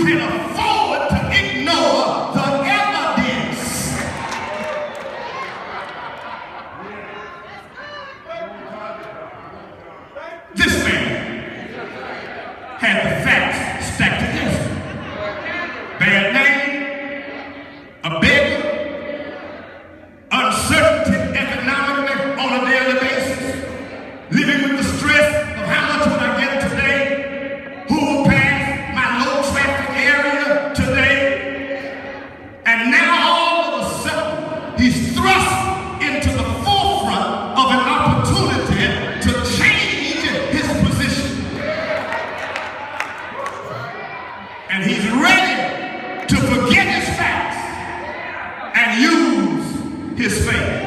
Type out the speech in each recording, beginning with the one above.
can afford to ignore the evidence. This man had the facts stacked against him. Bad name, a beggar, uncertainty economically on a daily basis, living with the stress of how much will I get today, who will pass my low traffic area today, and now all of a sudden he's thrust into the forefront of an opportunity to change his position. And he's ready to forget his facts and use his faith.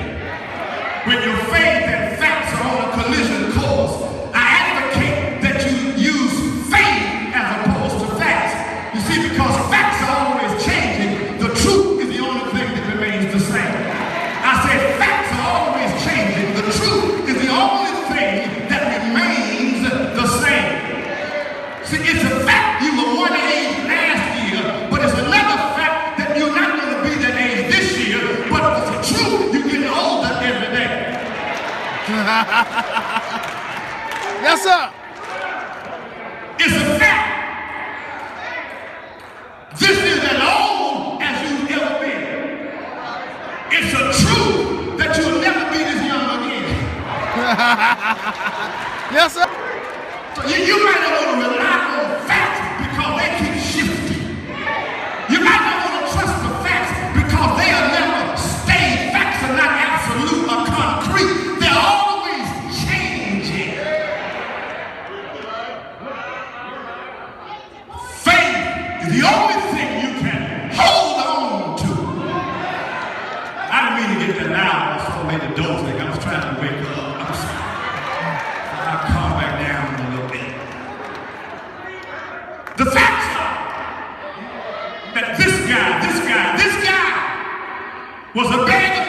When your faith and facts are on a collision course, I advocate that you use faith as opposed to facts. You see, because facts are always changing, the truth is the only thing that remains the same. I said facts are always changing, the truth is the only thing that remains the same. See, it's a fact you were one age last year, but it's another fact that you're not going to be that age this year, but it's the truth, you're getting older every day. Yes, sir. It's a fact. This is as old as you've ever been. It's a truth that you'll never be this young again. Yes, sir. So you might not want to rely on facts because they keep shifting. You might not want to trust the facts because they are never stayed. Facts are not absolute or concrete. They're always changing. Faith is the only thing you can hold on to. I didn't mean to get that loud. I saw made the door thing. I was trying to wake her up. I'm sorry. I'll calm back down a little bit. The facts are that this guy was a beggar,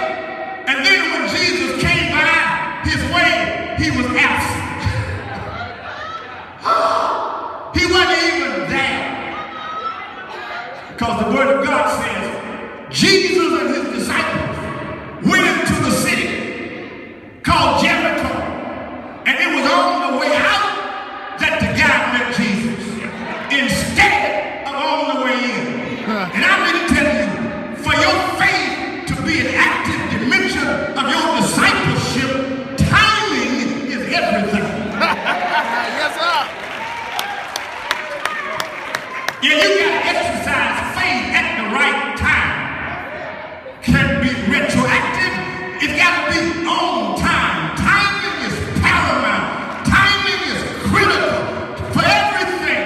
and then when Jesus came by his way, he was absent. He wasn't even there. Because the word of God says, Jesus and his disciples went into the city called Jericho, and it was on the way out that the guy met Jesus instead of on the way in. And I'm going to tell you, for your faith to be an active dimension of your discipleship, timing is everything. Yes, sir. Yeah, you got to exercise faith at the right time. Can't be retroactive. It's got to be on time. Timing is paramount. Timing is critical for everything.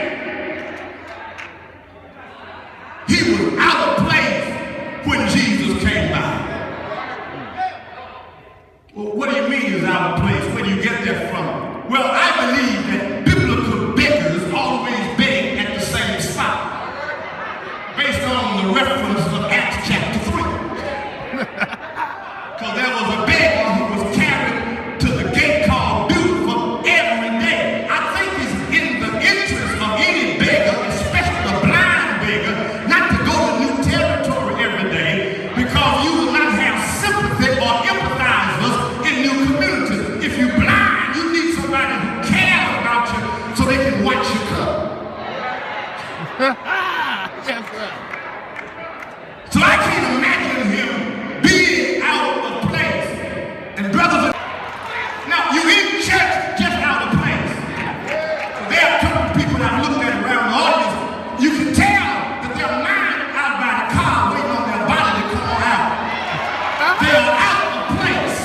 He was out of place when Jesus came by. Well, what do you mean he's out of place? Where do you get that from? Well, I believe that biblical beggars always beg at the same spot, based on the reference of Acts chapter 3. Because there was a beggar who was carried to the gate called Beautiful every day. I think it's in the interest of any beggar, especially a blind beggar, not to go to new territory every day, because you will not have sympathy or empathizers in new communities. If you're blind, you need somebody who cares about you so they can watch you come. Yes, sir. So I can't imagine him being out of place. And brothers, now you in church just out of place. So there are a couple of people I've looked at around the audience. You can tell that their mind out by the car waiting on their body to come on out. They are out of place.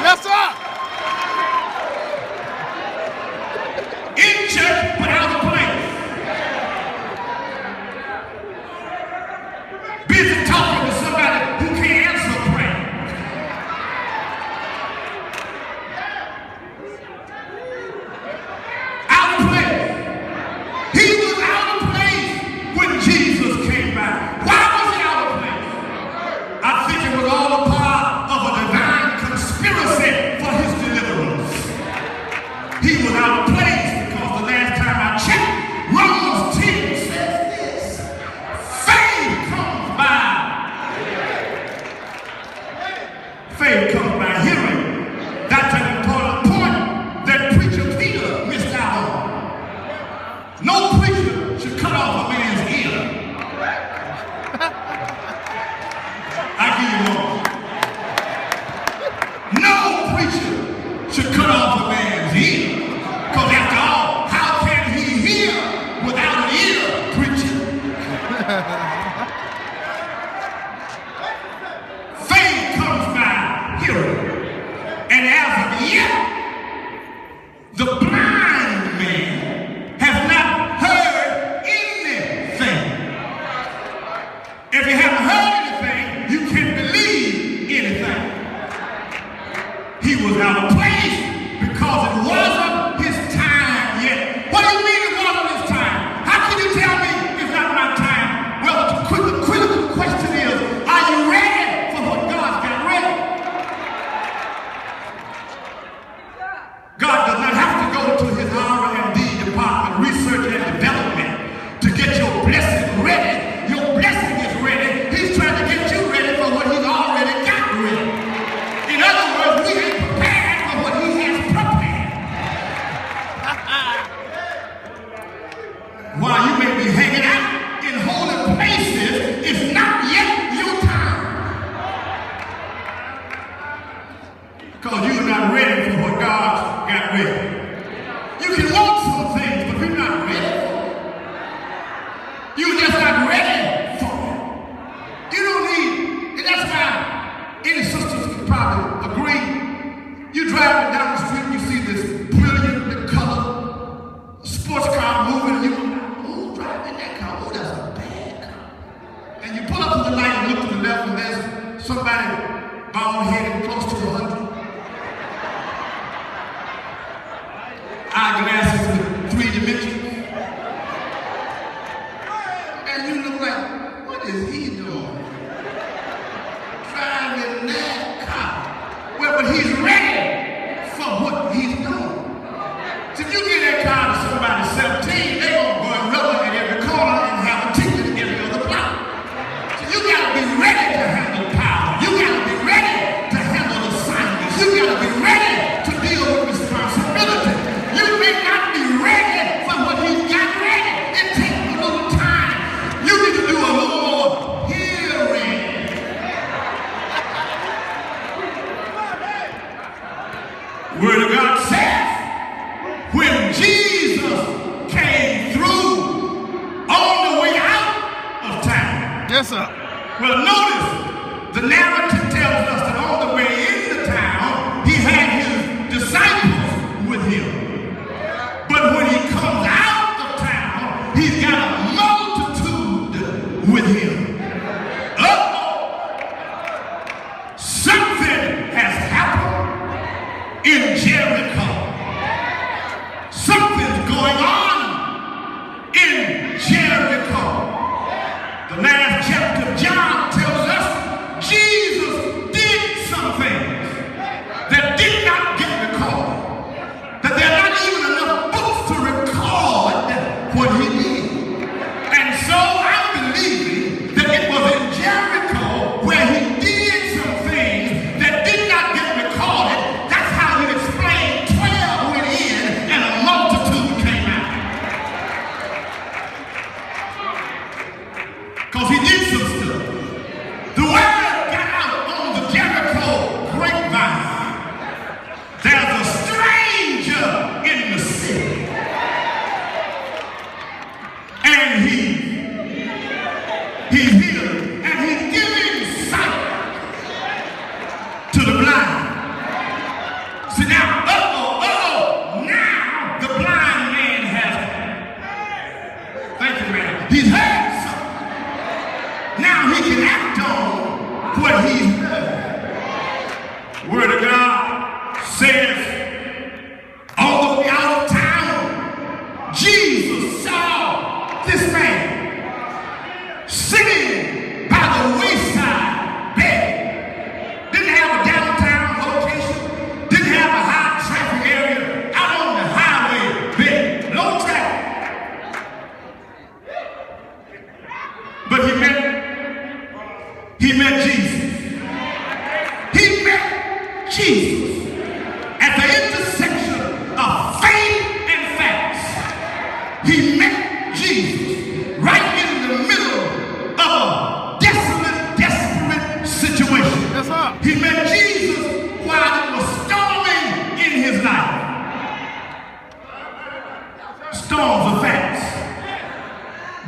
Yes, sir. In church, but out of place. Busy talking to somebody should cut off a man's ear. I give you more. No preacher should cut off a man's ear. Because after all, how can he hear without an ear, preacher? Faith comes by hearing. And as of yet, the blind man has not heard anything. If you haven't heard anything, you can't believe anything. He was out of place because it wasn't his time yet. What do you mean it wasn't his time? How can you tell me it's not my time? Well, the critical question is, are you ready for what God's got ready? God does not have to go to his R&D department, research and development, to get your blessing ready. Your blessing is ready. He's trying to get you ready for what he's already got ready. In other words, we ain't prepared for what he has prepared. While you may be hanging out in holy places, it's not yet your time. Because you're not ready for what God's got ready. You can want some things, but you're not ready for it. You're just not ready for it. You don't need, and that's why any sisters could probably agree. You driving down the street, you see this brilliant color sports car moving, and you go, who's driving that car? Oh, that's a bad car. And you pull up to the light and look to the left, and there's somebody bald-headed close to 100. Eyeglasses with 3 dimensions. And you look like, what is he doing? Driving that car. Well, but he's ready for what he's doing. So if you give that car to somebody 17, they're going to go and rubber at every corner and have a ticket in every other block. So you got to be ready to handle power. You got to be ready to handle assignments. You got to be ready to deal with responsibility. You may not be ready for what he's got ready. It takes a little time. You need to do a little more hearing. Word of God says, when Jesus came through on the way out of town. Yes, sir. Well, notice the narrative tells us that on the way into town, he had his disciples with him. But when he comes out of town, he's got a multitude with him. Uh-oh! Something has happened in Jericho. Something's going on in Jericho. The last chapter of John tells us Jesus did some things that did not get recorded. That there are not even enough books to record what he did. And so I'm believing that it was in Jericho where he did some things that did not get recorded. That's how he explained 12 went in and a multitude came out. Because he did some stuff. The word got out on the Jericho grapevine. There's a stranger in the city. And he's healing. And he's giving sight to the blind. See now, now the blind man has, thank you, man. He's heard something. Now he can act on what he's heard. Word of God says, on the way out of town, Jesus saw this man sitting by the wayside begging. Didn't have a downtown location, didn't have a high traffic area, out on the highway begging, no traffic. But he met Jesus. He met Jesus at the intersection of faith and facts. He met Jesus.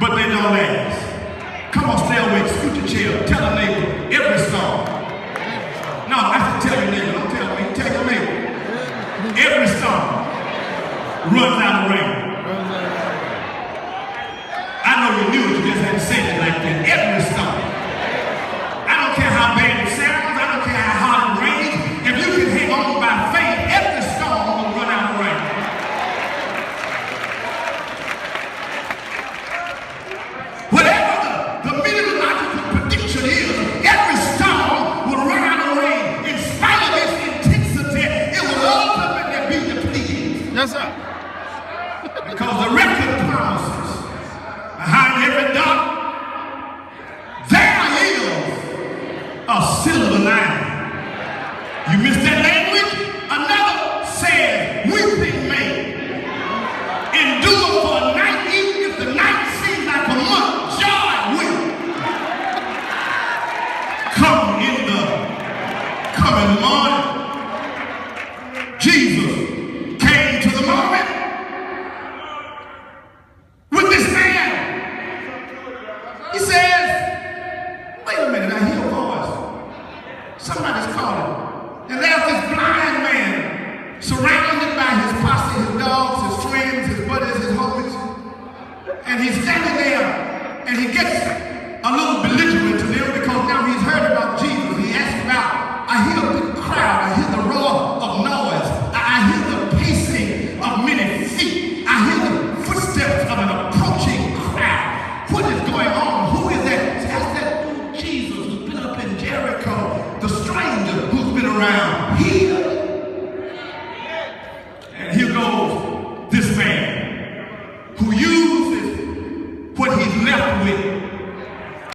but they don't last. Come on, stay awake, scoot your chair, tell a neighbor, every storm. No, I said tell your neighbor, don't tell me, tell your neighbor. Every storm runs out of rain. I know you knew it, you just had to say it like that. Every storm